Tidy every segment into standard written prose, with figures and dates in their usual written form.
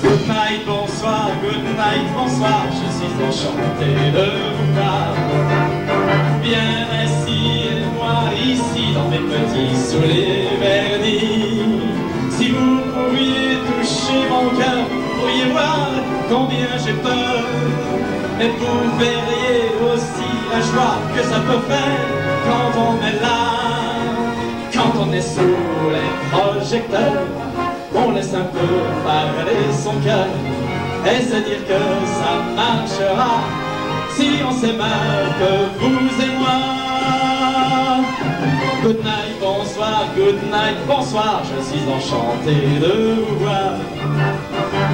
Good night, bonsoir, je suis enchanté de vous voir. Bien assis et moi ici dans mes petits souliers verdis. Si vous pouviez toucher mon cœur, vous pourriez voir combien j'ai peur. Et vous verriez aussi la joie que ça peut faire quand on est là, quand on est sous les projecteurs. On laisse un peu parler son cœur et se dire que ça marchera si on s'aime que vous et moi. Good night, bonsoir, je suis enchanté de vous voir.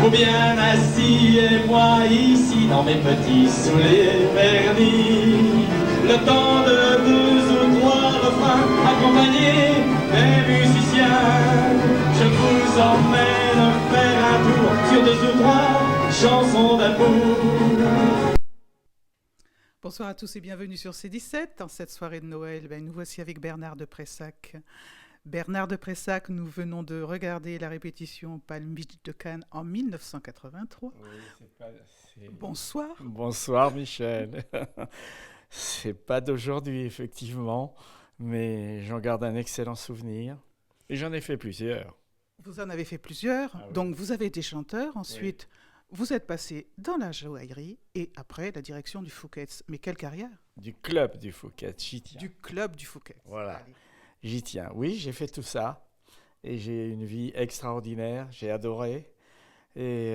Vous bien assis et moi ici dans mes petits souliers vernis. Le temps de 2 ou 3 refrains accompagnés des musiciens. Je vous emmène faire un tour sur 2 ou 3 chansons d'amour. Bonsoir à tous et bienvenue sur C17. En cette soirée de Noël, nous voici avec Bernard de Pressac. Bernard de Pressac, nous venons de regarder la répétition Palm Beach de Cannes en 1983. Oui, Bonsoir. Bonsoir Michel. C'est pas d'aujourd'hui effectivement, mais j'en garde un excellent souvenir. Et j'en ai fait plusieurs. Vous en avez fait plusieurs. Ah oui. Donc vous avez été chanteur. Ensuite, vous êtes passé dans la joaillerie et après la direction du Fouquet's. Mais quelle carrière? Du club du Fouquet's, j'y tiens. Du club du Fouquet's. Voilà. Allez. J'y tiens. Oui, j'ai fait tout ça. Et j'ai une vie extraordinaire. J'ai adoré. Et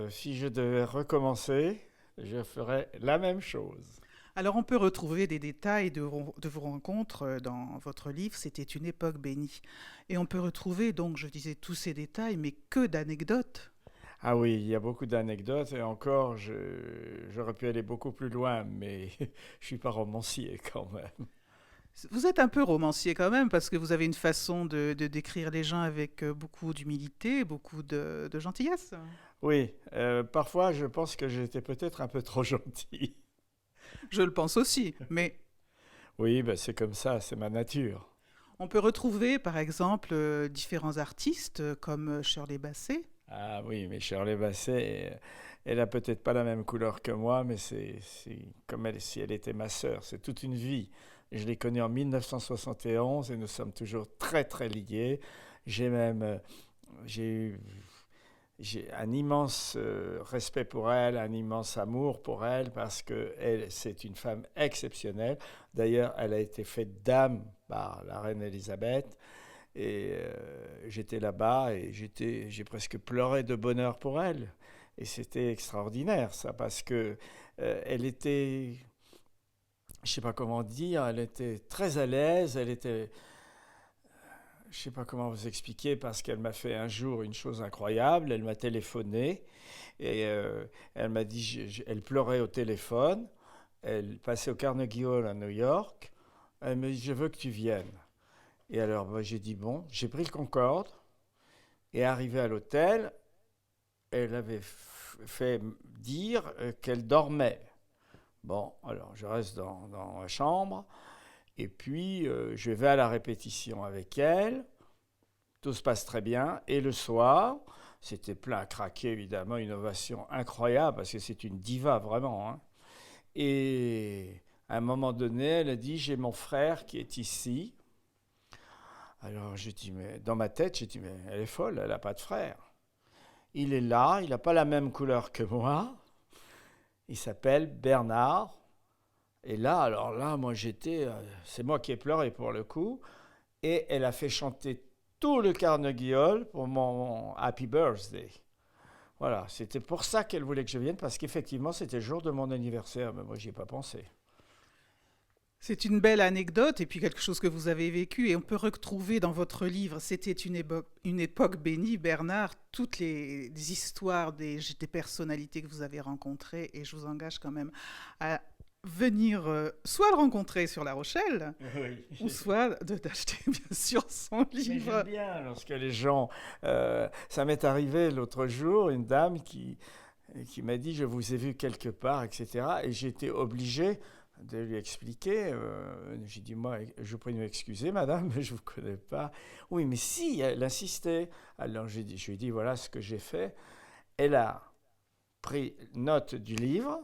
si je devais recommencer, je ferais la même chose. Alors on peut retrouver des détails de vos rencontres dans votre livre, C'était une époque bénie. Et on peut retrouver, donc je disais tous ces détails, mais que d'anecdotes. Ah oui, il y a beaucoup d'anecdotes. Et encore, j'aurais pu aller beaucoup plus loin, mais je ne suis pas romancier quand même. Vous êtes un peu romancier quand même, parce que vous avez une façon de décrire les gens avec beaucoup d'humilité, beaucoup de gentillesse. Oui, parfois je pense que j'étais peut-être un peu trop gentil. Je le pense aussi, mais Oui, ben c'est comme ça, c'est ma nature. on peut retrouver par exemple différents artistes comme Shirley Bassey. Ah oui, mais Shirley Bassey, elle a peut-être pas la même couleur que moi, mais c'est comme si elle était ma sœur. C'est toute une vie. Je l'ai connue en 1971 et nous sommes toujours très très liés. J'ai même, j'ai un immense respect pour elle, un immense amour pour elle, parce que c'est une femme exceptionnelle. D'ailleurs, elle a été faite dame par la reine Elisabeth. Et j'étais là-bas et j'ai presque pleuré de bonheur pour elle. Et c'était extraordinaire, ça, parce que elle était, je ne sais pas comment dire, elle était très à l'aise, elle était, je ne sais pas comment vous expliquer, parce qu'elle m'a fait un jour une chose incroyable. Elle m'a téléphoné et elle m'a dit, elle pleurait au téléphone. Elle passait au Carnegie Hall à New York. Elle me dit, je veux que tu viennes. Et alors, moi, j'ai dit, bon, j'ai pris le Concorde et arrivé à l'hôtel, elle avait fait dire qu'elle dormait. Bon, alors, je reste dans ma chambre. Et puis, je vais à la répétition avec elle. Tout se passe très bien. Et le soir, c'était plein à craquer, évidemment, une ovation incroyable, parce que c'est une diva, vraiment. Hein. Et à un moment donné, elle a dit, j'ai mon frère qui est ici. Alors, j'ai dit, mais dans ma tête, j'ai dit, mais elle est folle, elle n'a pas de frère. Il est là, il n'a pas la même couleur que moi. Il s'appelle Bernard. Et là, alors là, moi c'est moi qui ai pleuré pour le coup, et elle a fait chanter tout le Carnegie Hall pour mon Happy Birthday. Voilà, c'était pour ça qu'elle voulait que je vienne, parce qu'effectivement, c'était le jour de mon anniversaire, mais moi, j'y ai pas pensé. C'est une belle anecdote et puis quelque chose que vous avez vécu et on peut retrouver dans votre livre C'était une époque bénie, Bernard, toutes les histoires des personnalités que vous avez rencontrées et je vous engage quand même à venir soit le rencontrer sur La Rochelle ou soit d'acheter bien sûr son Mais livre. j'aime bien lorsque les gens... ça m'est arrivé l'autre jour, une dame qui m'a dit « je vous ai vu quelque part », etc. Et j'étais obligé de lui expliquer. J'ai dit, moi, je prie de m'excuser, madame, mais je ne vous connais pas. Oui, mais si, elle insistait. Alors je lui ai dit, voilà ce que j'ai fait. Elle a pris note du livre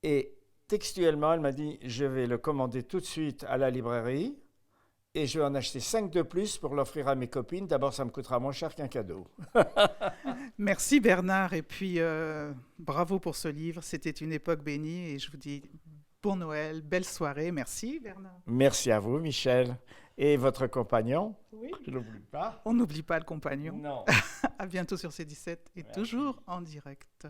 et textuellement, elle m'a dit « Je vais le commander tout de suite à la librairie et je vais en acheter 5 de plus pour l'offrir à mes copines. D'abord, ça me coûtera moins cher qu'un cadeau. » Merci Bernard, et puis bravo pour ce livre. C'était une époque bénie, et je vous dis bon Noël, belle soirée. Merci Bernard. Merci à vous, Michel. Et votre compagnon, Oui. je ne l'oublie pas. On n'oublie pas le compagnon. Non. À bientôt sur C17 et Merci. toujours en direct.